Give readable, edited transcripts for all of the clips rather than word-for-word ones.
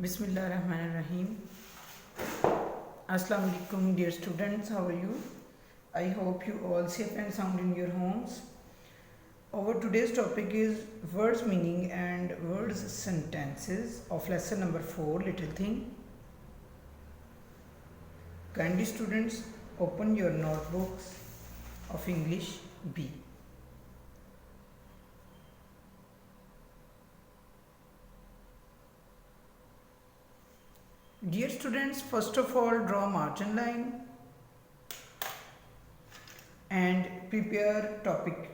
Bismillahirrahmanirrahim. Assalamu alaikum, dear students. How are you? I hope you all safe and sound in your homes. Our today's topic is words meaning and words sentences of lesson number 4, little thing. Kindly students, open your notebooks of English B. Dear students, first of all draw margin line and prepare topic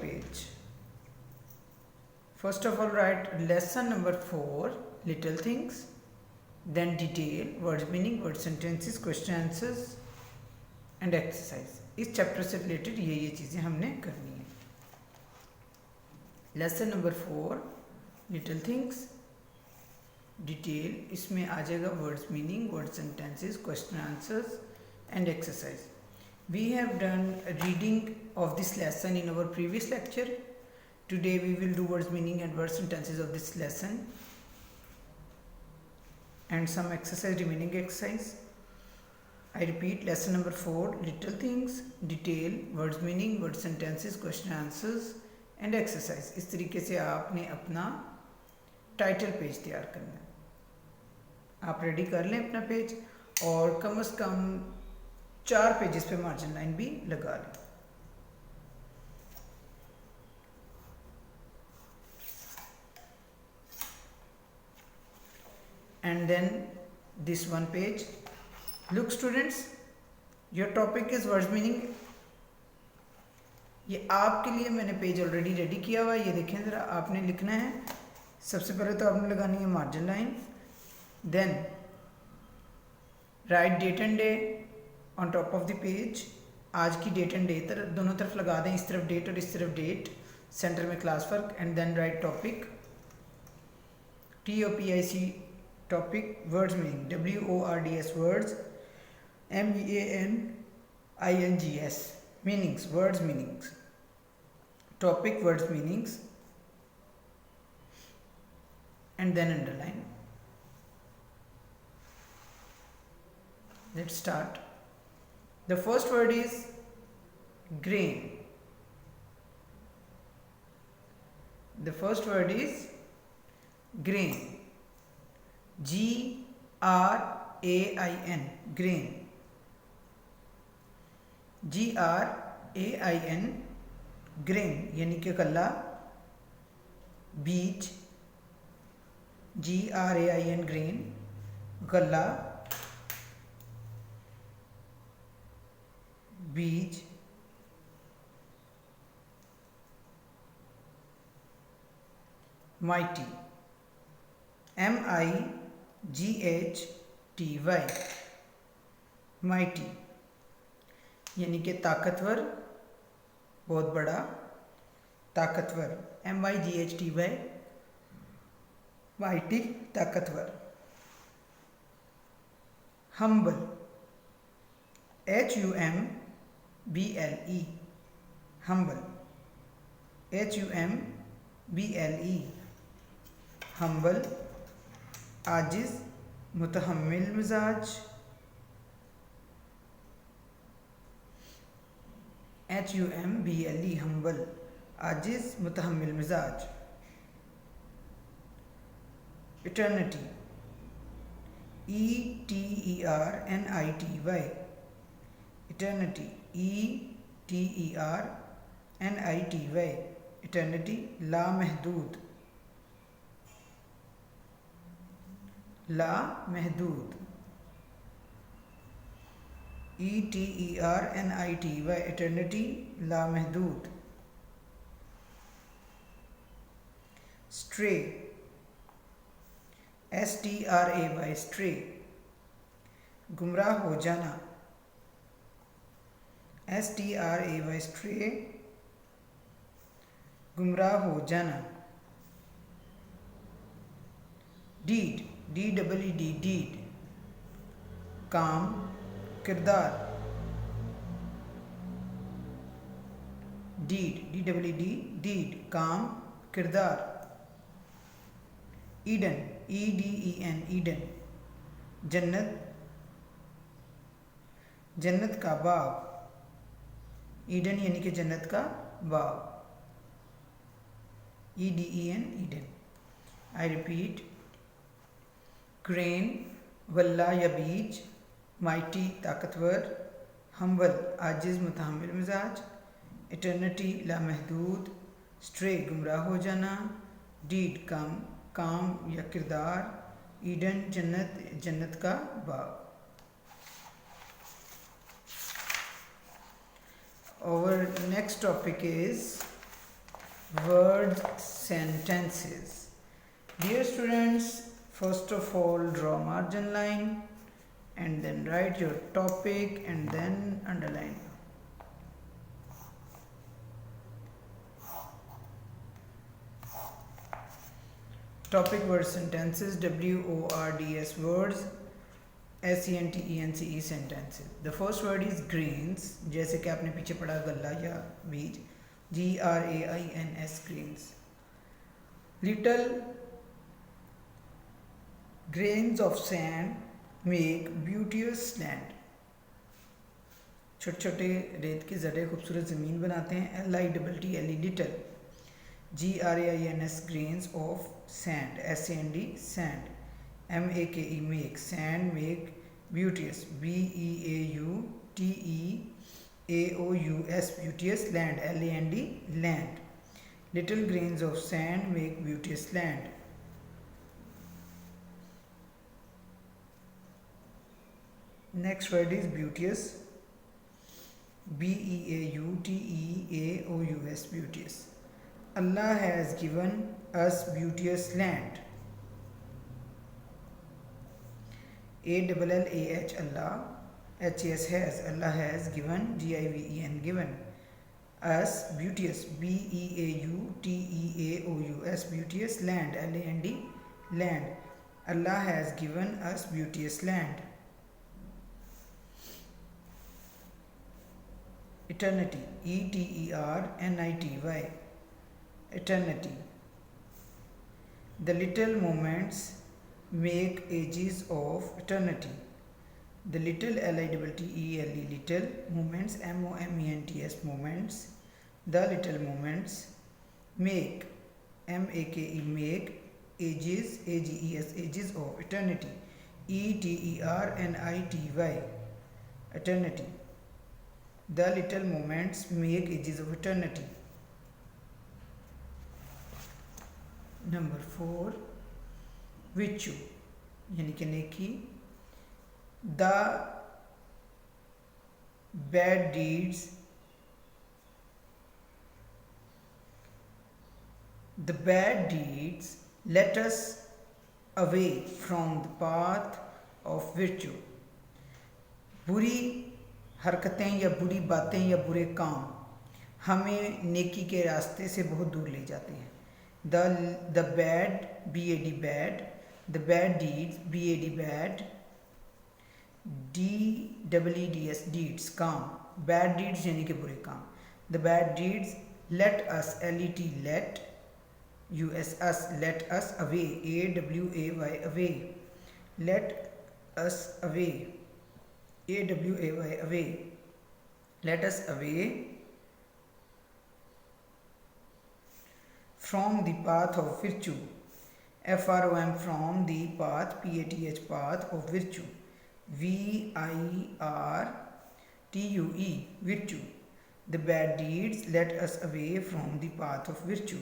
page. First of all write lesson number 4, little things, then detail, words meaning, word sentences, question answers and exercise. इस chapter से related ये चीज़ें हमने करनी है. Lesson number 4, little things, detail, इसमें आ जाएगा words meaning, word sentences, question answers and exercise. We have done reading of this lesson in our previous lecture. Today we will do words meaning and word sentences of this lesson and some exercise, remaining exercise. I repeat, lesson number 4, little things, detail, words meaning, word sentences, question answers and exercise. इस तरीके से आपने अपना title page तैयार करना है. आप ready कर लें अपना पेज और कम से कम 4 पेजेस पे मार्जिन लाइन भी लगा लें. And then this one page. Look students, your topic is words meaning. ये आपके लिए मैंने पेज ऑलरेडी रेडी किया हुआ है. ये देखें ज़रा, आपने लिखना है. सबसे पहले तो आपने लगानी है margin line, then write date and day on top of the page. आज की डेट एंड डे दोनों तरफ लगा दें, इस तरफ डेट और इस तरफ डेट, सेंटर में class work. And then write topic, TOPIC topic, words meaning, WORDS words, MEANINGS, meanings, words meanings, topic, words meanings, and then underline. Let's start. The first word is grain. The first word is grain. GRAIN, grain. GRAIN, grain यानी कि गल्ला, बीज. GRAIN, grain, गल्ला, बीज. mighty, MIGHTY, mighty यानी कि ताकतवर, बहुत बड़ा, ताकतवर. MIGHTY, mighty, ताकतवर. humble, HUMBLE, humble, HUMBLE, humble. आजिज़, मुतहम्मिल मिजाज, HUMBLE, humble, आजिज़, मुतहम्मिल मिजाज. eternity, ETERNITY, eternity, ETERNITY, eternity. लामहदूद, लामहदूद, ETERNITY, eternity, लामहदूद. stray, STRAY, stray, गुमराह हो जाना, STRAY, stray, गुमराह हो जाना. deed, DEED, deed, काम, किरदार. deed, DEED, deed, काम, किरदार. ईडन, EDEN, ईडन, जन्नत, जन्नत का बाग, ईडन यानी कि जन्नत का बाग, EDEN, Eden. I repeat, crane, वल्ला या बीज, माइटी ताकतवर, हम्बल आजिज मुतहम्मिल मिजाज, इटर्निटी लामहदूद, स्ट्रे गुमराह हो जाना, डीड काम या किरदार, ईडन जन्नत, जन्नत का बाग. Our next topic is words sentences. Dear students, first of all draw margin line and then write your topic and then underline. Topic word sentences, WORDS words, SENTENCE sentences. The first word is grains, जैसे कि आपने पीछे पढ़ा गल्ला या बीज, GRAINS, grains. Little grains of sand make beauteous land. छोटे छोटे रेत के ज़रे खूबसूरत ज़मीन बनाते हैं. LITTLE, little. GRAINS, grains of sand, SAND, sand. MAKE, make, sand make beauteous, BEAUTEAOUS, beauteous, land, LAND, land. Little grains of sand make beauteous land. Next word is beauteous, BEAUTEAOUS, beauteous. Allah has given us beauteous land. ALLAH, Allah, HAS, has, Allah has given, GIVEN, given, us, beauteous, BEAUTEAOUS, beauteous, land, LAND, land. Allah has given us beauteous land. Eternity, ETERNITY, eternity. The little moments make ages of eternity. The little, LITTLE, little, moments, MOMENTS, moments. The little moments make, MAKE, make, ages, AGES, ages of eternity. ETERNITY, eternity. The little moments make ages of eternity. Number 4, virtue यानी कि नेकी. The bad deeds, let us away from the path of virtue. बुरी हरकतें या बुरी बातें या बुरे काम हमें नेकी के रास्ते से बहुत दूर ले जाते हैं. The bad, BAD, bad, the bad deeds, BAD, bad, DEEDS, deeds, काम, bad deeds यानी कि बुरे काम. The bad deeds let us, LET, let, US, us, let us away, AWAY, away, let us away, AWAY, away, let us away from the path of virtue, FROM, from the path, PATH, path of virtue, VIRTUE, virtue. The bad deeds let us away from the path of virtue.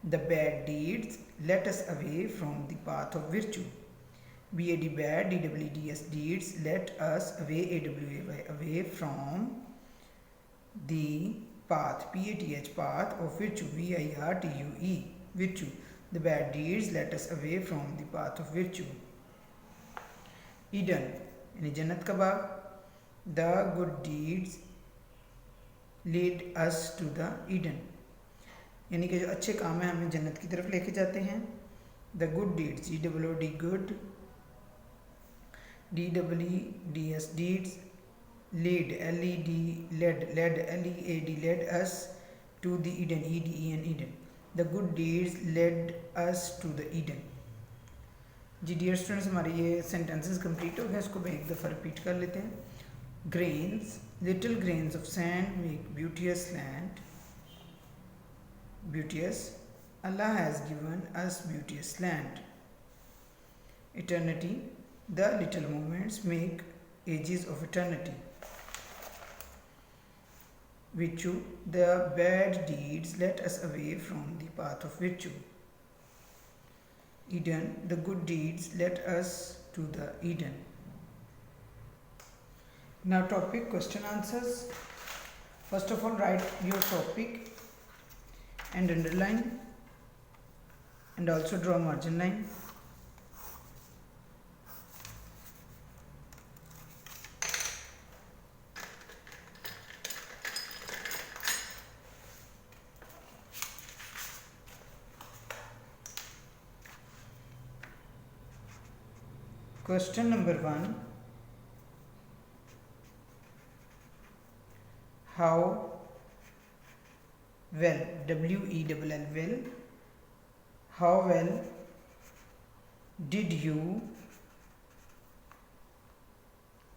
The bad deeds let us away from the path of virtue. BAD, bad, DEEDS, deeds let us away, AWAY, away from the path, PATH, path of virtue, VIRTUE, virtue. The bad deeds let us away from the path of virtue. Eden यानी जन्नत का बाग. The good deeds lead us to the Eden, यानी कि जो अच्छे काम हैं हमें जन्नत की तरफ लेके जाते हैं. The good deeds, GOOD, good, DEEDS, deeds, lead, LED, led, LEAD, led us to the Eden, EDEN, Eden. The good deeds led us to the Eden. जी डियर स्टूडेंट्स, हमारे ये सेंटेंसेस कंप्लीट हो गए, इसको मैं एक दफ़ा रिपीट कर लेते हैं। Grains, little grains of sand make ब्यूटियस land. Beauteous, Allah has given us beauteous land. Eternity, the little moments make ages of eternity. Virtue, the bad deeds let us away from the path of virtue. Eden, the good deeds let us to the Eden. Now topic, question answers. First of all, write your topic and underline and also draw margin line. Question number 1. How well, W-E-L-L, well, how well did you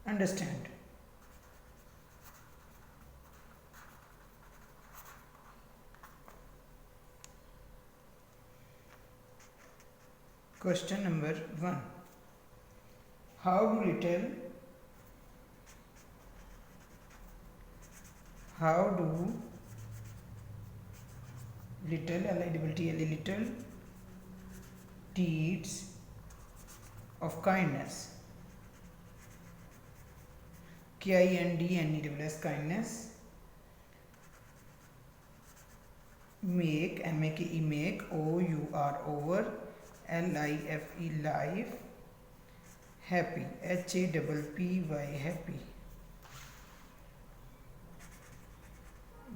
understand? Question number 1. How do little L-I-T-T-L-E, little deeds of kindness, Kindness, kindness, make, M-A-K-E, make, O-U-R, over, L-I-F-E, life, happy, H-A-P-P-Y, happy.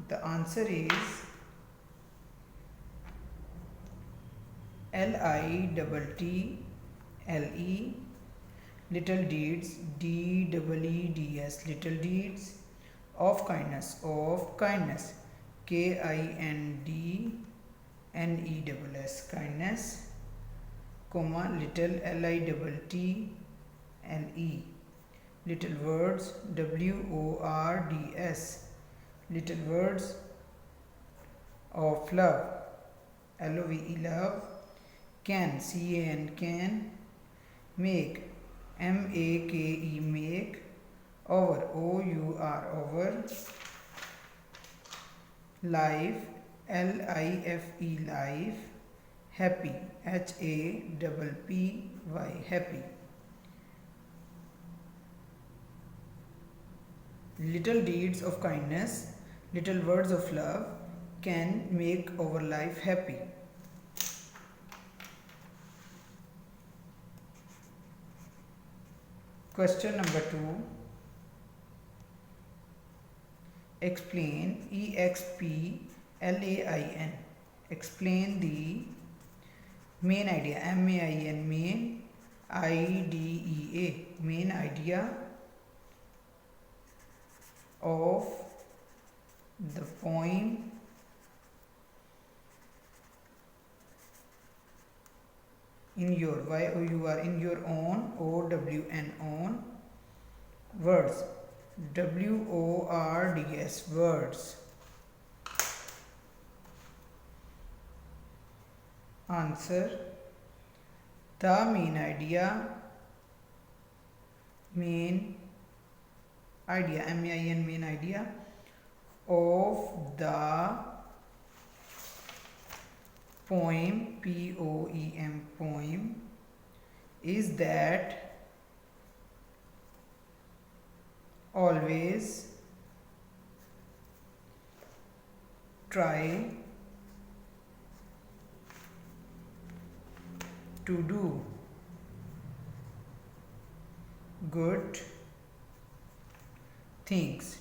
The answer is L-I-T-T-L-E, little deeds, D-E-E-D-S, little deeds of kindness, K-I-N-D-N-E-S, kindness, comma, little, L-I-T-T-L-E, little words, W-O-R-D-S, little words of love, L-O-V-E, love, can, C-A-N, can, make, M-A-K-E, make, over, O-U-R, over, life, L-I-F-E, life, happy, H-A-P-P-Y, happy. Little deeds of kindness, little words of love can make our life happy. Question number 2. Explain, E-X-P-L-A-I-N, explain the main idea, M-A-I-N, main, I-D-E-A, main idea of the poem in your, Y-O-U-R, in your own, O-W-N, own, words, W-O-R-D-S, words. Answer, the main idea, M-A-I-N, main idea of the poem, P-O-E-M, poem, is that always try to do good things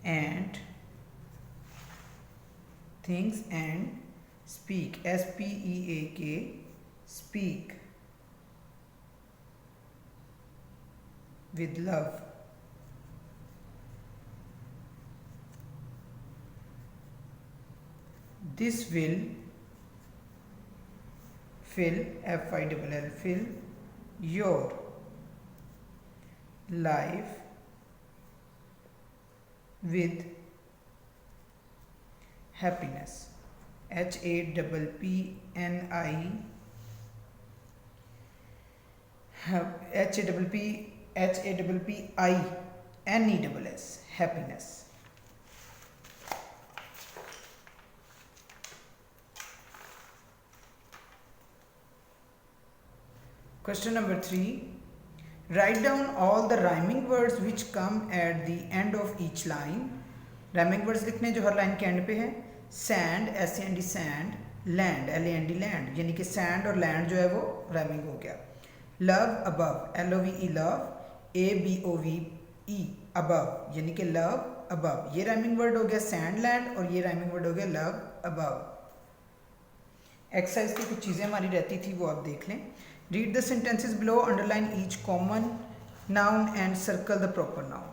and speak, S-P-E-A-K, speak with love. This will fill, F-I-L-L, fill your life with happiness, Happiness, happiness. Question number 3. Write down all the rhyming words which come at the end of each line. Rhyming words लिखने जो हर line के and पे है. Sand, S-A-N-D, sand. Land, L-A-N-D, land. यानी कि sand और land जो है वो rhyming हो गया. Love, above, L-O-V-E, love. A-B-O-V-E, above, यानी कि love, above. ये rhyming word हो गया sand, land, और ये rhyming word हो गया love, above. एक्सरसाइज की कुछ चीज़ें हमारी रहती थी वो आप देख लें. Read the sentences below, underline each common noun and circle the proper noun.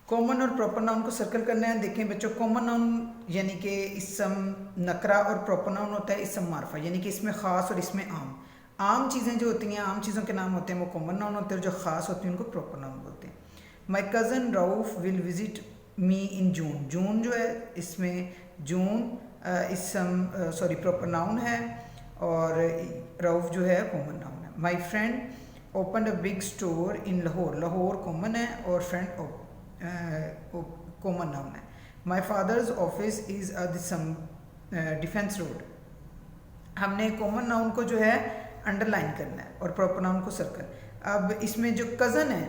Common और प्रॉपर नाउन को सर्कल करना है. देखें बच्चों, कॉमन नाउन यानी कि इसम नकरा और प्रॉपर नाउन होता है इसम मार्फा, यानी कि इसमें ख़ास और इसमें आम. आम चीज़ें जो होती हैं, आम चीज़ों के नाम होते हैं वो कॉमन नाउन होते हैं, और जो ख़ास होती हैं उनको प्रॉपर नाउन बोलते हैं. My cousin Rauf will visit me in June. June जो है इसमें जून इसम प्रॉपर नाउन है, और राउफ जो है कॉमन नाउन है. My friend open a big store in Lahore. Lahore common है और फ्रेंड कॉमन नाउन है. My father's office is a defence road. हमने कॉमन नाउन को जो है अंडरलाइन करना है और प्रॉपर नाउन को सर्कल. अब इसमें जो कज़न है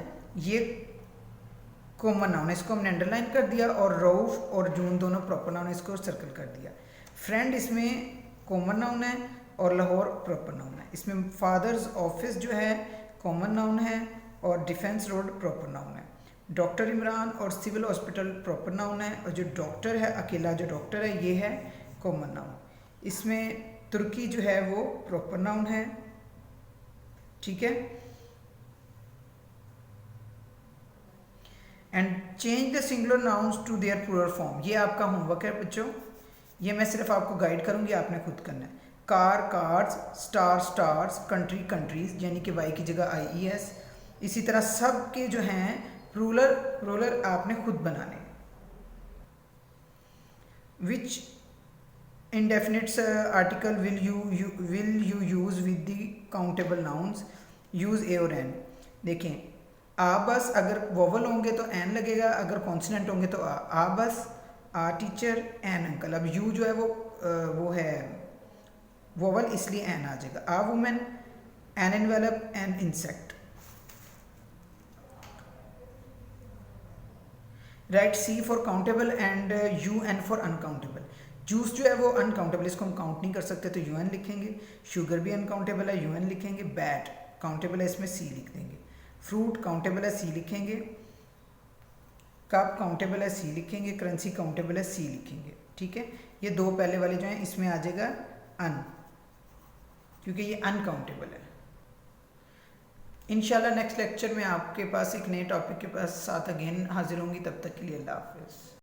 ये कॉमन नाउन है, इसको हमने अंडरलाइन कर दिया, और राउफ और जून दोनों प्रॉपर नाउन है, इसको सर्कल कर दिया. फ्रेंड इसमें कॉमन नाउन है और लाहौर प्रॉपर नाउन है. इसमें फादर्स ऑफिस जो है कॉमन नाउन है और डिफेंस रोड प्रॉपर नाउन है. डॉक्टर इमरान और सिविल हॉस्पिटल प्रॉपर नाउन है, और जो डॉक्टर है अकेला जो डॉक्टर है ये है कॉमन नाउन. इसमें तुर्की जो है वो प्रॉपर नाउन है. ठीक है. And change the singular nouns to their plural form. ये आपका होमवर्क है बच्चों, ये मैं सिर्फ आपको गाइड करूंगी, आपने खुद करना है. Car cars, star stars, country countries, यानी कि वाई की जगह IES. इसी तरह सब के जो हैं प्लूरल आपने खुद बनाने. Which indefinites article will you use with the countable nouns. Use a और एन. देखें, आ बस अगर वोवल होंगे तो एन लगेगा, अगर कॉन्सोनेंट होंगे तो a bus, a teacher, an uncle. अब यू जो है वो है वोवल, इसलिए एन आ जाएगा. A women, an envelope, an insect. Right C for countable and UN for uncountable. Juice जो है वो अनकाउंटेबल, इसको हम काउंट नहीं कर सकते तो UN लिखेंगे. शुगर भी अनकाउंटेबल है, UN लिखेंगे. बैट काउंटेबल है, इसमें C लिख देंगे. फ्रूट काउंटेबल है, C लिखेंगे. कप काउंटेबल है, C लिखेंगे. करेंसी काउंटेबल है, C लिखेंगे. ठीक है. ये दो पहले वाले जो हैं इसमें आ जाएगा अन, क्योंकि ये अनकाउंटेबल है. इंशाल्लाह नेक्स्ट लेक्चर में आपके पास एक नए टॉपिक के साथ अगेन हाजिर होंगी. तब तक के लिए अल्लाह हाफिज़.